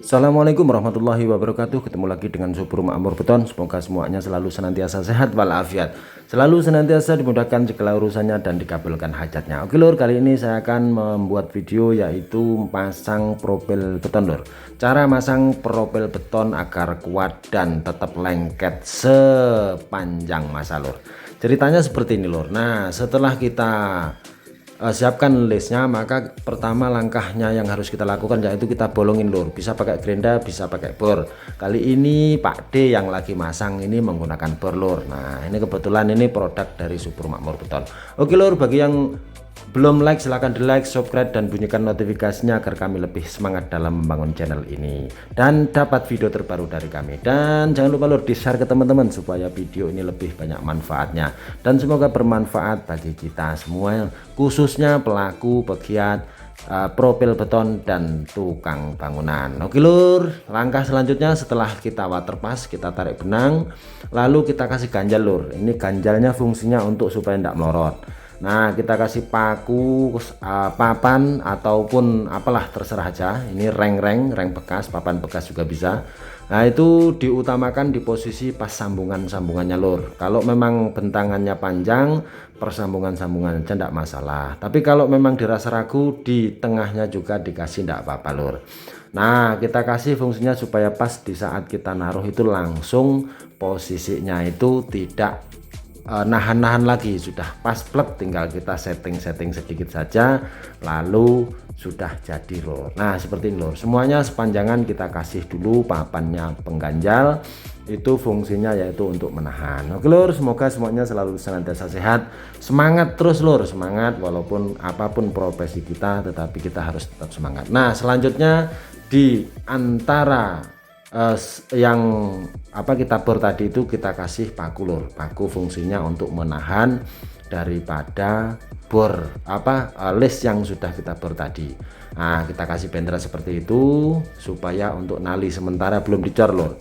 Assalamualaikum warahmatullahi wabarakatuh. Ketemu lagi dengan Subur Makmur Beton. Semoga semuanya selalu senantiasa sehat walafiat, selalu senantiasa dimudahkan segala urusannya dan dikabulkan hajatnya. Oke lur, kali ini saya akan membuat video yaitu pasang propel beton lur. Cara masang propel beton agar kuat dan tetap lengket sepanjang masa lur. Ceritanya seperti ini lur. Nah, setelah kita siapkan listnya, maka pertama langkahnya yang harus kita lakukan yaitu kita bolongin lur. Bisa pakai gerinda, bisa pakai bor. Kali ini Pak D yang lagi masang ini menggunakan bor lur. Nah, ini kebetulan ini produk dari Subur Makmur Beton. Oke lur, bagi yang belum like silahkan di like, subscribe dan bunyikan notifikasinya agar kami lebih semangat dalam membangun channel ini dan dapat video terbaru dari kami. Dan jangan lupa lur di share ke teman-teman supaya video ini lebih banyak manfaatnya dan semoga bermanfaat bagi kita semua, khususnya pelaku pegiat propel beton dan tukang bangunan. Oke lur, langkah selanjutnya setelah kita waterpas, kita tarik benang lalu kita kasih ganjal lur. Ini ganjalnya fungsinya untuk supaya tidak melorot. Nah, kita kasih paku, papan ataupun apalah terserah aja. Ini reng bekas, papan bekas juga bisa. Nah, itu diutamakan di posisi pas sambungan-sambungannya lur. Kalau memang bentangannya panjang, persambungan-sambungan aja tidak masalah. Tapi kalau memang dirasa ragu, di tengahnya juga dikasih tidak apa-apa lur. Nah, kita kasih fungsinya supaya pas di saat kita naruh itu langsung posisinya itu tidak nahan-nahan lagi, sudah pas plek, tinggal kita setting sedikit saja lalu sudah jadi lur. Nah, seperti ini lur, semuanya sepanjangan kita kasih dulu papannya pengganjal, itu fungsinya yaitu untuk menahan. Oke lur, semoga semuanya selalu senantiasa sehat, semangat terus lur, semangat walaupun apapun profesi kita, tetapi kita harus tetap semangat. Nah, selanjutnya di antara yang kita bor tadi itu kita kasih paku lur. Paku fungsinya untuk menahan daripada bor list yang sudah kita bor tadi. Nah, kita kasih bendera seperti itu supaya untuk nali sementara belum dicor lur.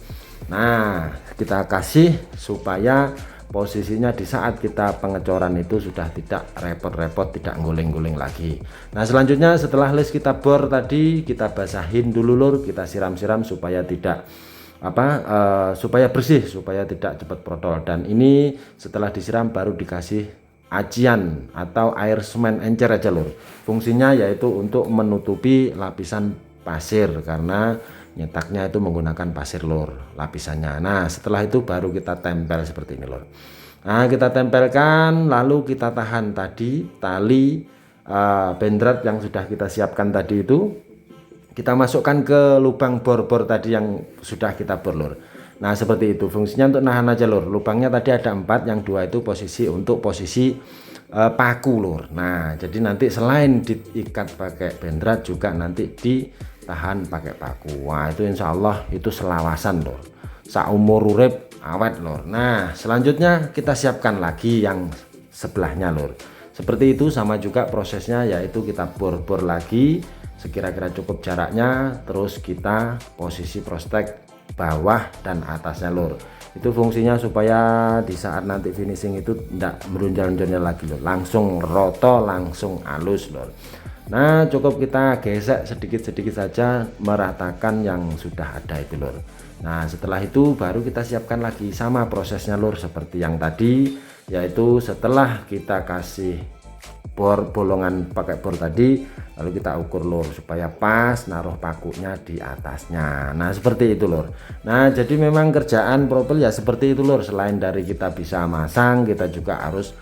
Nah, kita kasih supaya posisinya di saat kita pengecoran itu sudah tidak repot-repot, tidak guling-guling lagi. Nah, selanjutnya setelah list kita bor tadi, kita basahin dulu lur, kita siram-siram supaya tidak supaya bersih, supaya tidak cepat protol. Dan ini setelah disiram baru dikasih acian atau air semen encer aja lur. Fungsinya yaitu untuk menutupi lapisan pasir karena nyetaknya itu menggunakan pasir lur lapisannya. Nah, setelah itu baru kita tempel seperti ini lur. Nah, kita tempelkan lalu kita tahan tadi tali bendrat yang sudah kita siapkan tadi itu, kita masukkan ke lubang bor-bor tadi yang sudah kita bor lur. Nah, seperti itu fungsinya untuk nahan aja lur. Lubangnya tadi ada 4, yang 2 itu posisi untuk posisi paku lur. Nah, jadi nanti selain diikat pakai bendrat juga nanti ditahan pakai paku. Wah, itu insya Allah itu selawasan lur, saumur urip awet lur. Nah, selanjutnya kita siapkan lagi yang sebelahnya lur. Seperti itu, sama juga prosesnya yaitu kita bor-bor lagi sekira-kira cukup jaraknya, terus kita posisi prostek bawah dan atasnya lur. Itu fungsinya supaya di saat nanti finishing itu tidak merunjal-runjal lagi lur, langsung roto, langsung halus lur. Nah, cukup kita gesek sedikit-sedikit saja meratakan yang sudah ada itu lur. Nah, setelah itu baru kita siapkan lagi sama prosesnya lur seperti yang tadi, yaitu setelah kita kasih bor bolongan pakai bor tadi, lalu kita ukur lur supaya pas naruh pakunya di atasnya. Nah, seperti itu lur. Nah, jadi memang kerjaan propel ya seperti itu lur. Selain dari kita bisa masang, kita juga harus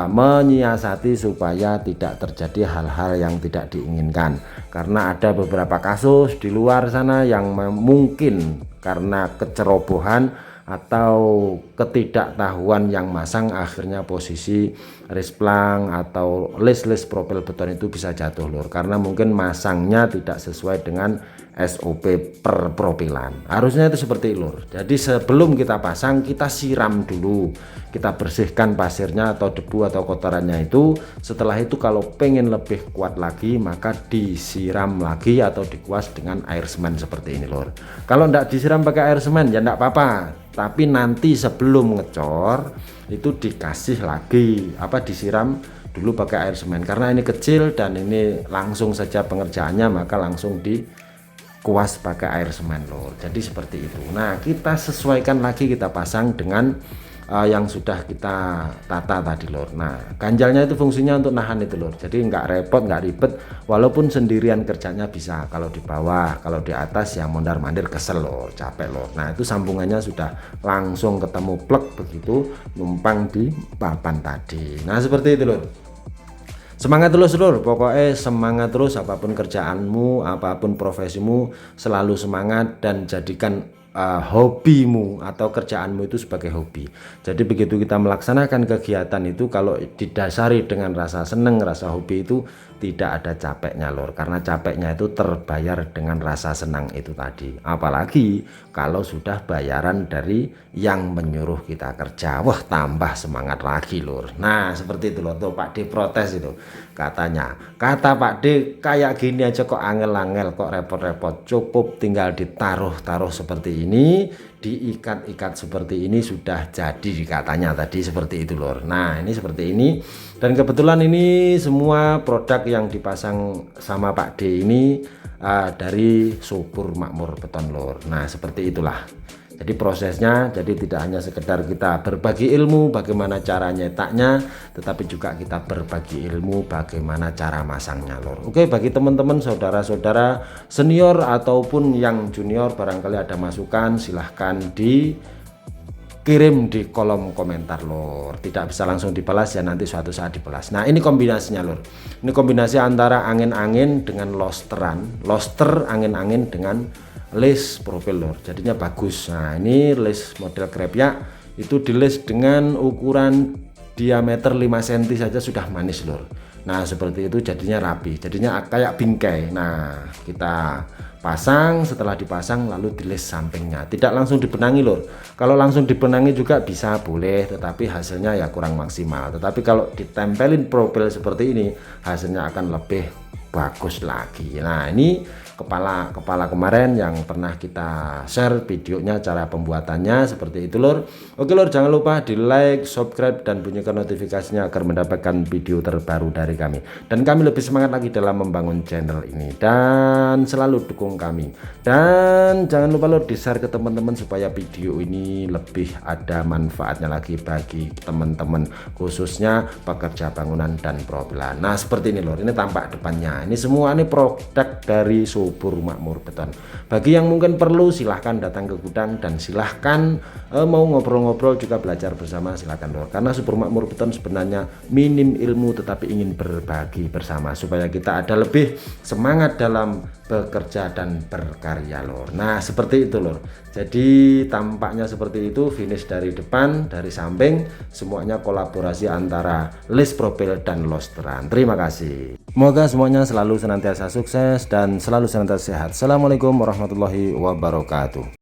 menyiasati supaya tidak terjadi hal-hal yang tidak diinginkan, karena ada beberapa kasus di luar sana yang mungkin karena kecerobohan atau ketidaktahuan yang masang, akhirnya posisi risplang atau list propel beton itu bisa jatuh lur, karena mungkin masangnya tidak sesuai dengan SOP perpropelan. Harusnya itu seperti lur. Jadi sebelum kita pasang kita siram dulu, kita bersihkan pasirnya atau debu atau kotorannya itu. Setelah itu kalau pengen lebih kuat lagi maka disiram lagi atau dikuas dengan air semen seperti ini lur. Kalau tidak disiram pakai air semen ya tidak apa-apa, tapi nanti sebelum ngecor itu dikasih lagi disiram dulu pakai air semen, karena ini kecil dan ini langsung saja pengerjaannya, maka langsung di kuas pakai air semen lur. Jadi seperti itu. Nah, kita sesuaikan lagi, kita pasang dengan yang sudah kita tata tadi lur. Nah, ganjalnya itu fungsinya untuk nahan itu lur. Jadi nggak repot, nggak ribet, walaupun sendirian kerjanya bisa. Kalau di bawah, kalau di atas ya mondar mandir kesel lur, capek lur. Nah, itu sambungannya sudah langsung ketemu plek begitu numpang di papan tadi. Nah, seperti itu lur. Semangat terus lur, pokoknya semangat terus, apapun kerjaanmu, apapun profesimu, selalu semangat dan jadikan hobimu atau kerjaanmu itu sebagai hobi. Jadi begitu kita melaksanakan kegiatan itu, kalau didasari dengan rasa seneng, rasa hobi, itu tidak ada capeknya lur, karena capeknya itu terbayar dengan rasa senang itu tadi. Apalagi kalau sudah bayaran dari yang menyuruh kita kerja, wah tambah semangat lagi lur. Nah seperti itu lur, tuh Pak D protes itu katanya, kata Pak D kayak gini aja kok angel-angel, kok repot-repot, cukup tinggal ditaruh-taruh seperti ini, diikat-ikat seperti ini sudah jadi katanya tadi, seperti itu lur. Nah ini seperti ini, dan kebetulan ini semua produk yang dipasang sama Pak D ini dari Subur Makmur Beton lur. Nah seperti itulah. Jadi prosesnya, jadi tidak hanya sekedar kita berbagi ilmu bagaimana cara nyetaknya, tetapi juga kita berbagi ilmu bagaimana cara masangnya lur. Oke, bagi teman-teman saudara-saudara senior ataupun yang junior, barangkali ada masukan silahkan dikirim di kolom komentar lur. Tidak bisa langsung dibalas ya, nanti suatu saat dibalas. Nah ini kombinasinya lur, ini kombinasi antara angin-angin dengan losteran, loster angin-angin dengan les profil lur, jadinya bagus. Nah ini les model krepyak itu diles dengan ukuran diameter 5 cm saja sudah manis lur. Nah seperti itu jadinya rapi, jadinya kayak bingkai. Nah kita pasang, setelah dipasang lalu diles sampingnya, tidak langsung dibenangi lur. Kalau langsung dibenangi juga bisa, boleh, tetapi hasilnya ya kurang maksimal. Tetapi kalau ditempelin profil seperti ini hasilnya akan lebih bagus lagi. Nah ini kepala kemarin yang pernah kita share videonya, cara pembuatannya seperti itu lur. Oke lur, jangan lupa di like, subscribe, dan bunyikan notifikasinya agar mendapatkan video terbaru dari kami, dan kami lebih semangat lagi dalam membangun channel ini. Dan selalu dukung kami, dan jangan lupa lur di share ke teman-teman supaya video ini lebih ada manfaatnya lagi bagi teman-teman, khususnya pekerja bangunan dan profilan. Nah seperti ini lur, ini tampak depannya. Ini semua ini produk dari Subur Makmur Beton. Bagi yang mungkin perlu silahkan datang ke gudang, dan silahkan mau ngobrol-ngobrol juga belajar bersama, silahkan lur. Karena Subur Makmur Beton sebenarnya minim ilmu tetapi ingin berbagi bersama supaya kita ada lebih semangat dalam bekerja dan berkarya lur. Nah seperti itu lur, jadi tampaknya seperti itu, finish dari depan, dari samping, semuanya kolaborasi antara les profil dan losteran. Terima kasih, semoga semuanya selalu senantiasa sukses dan selalu senantiasa sehat. Assalamualaikum warahmatullahi wabarakatuh.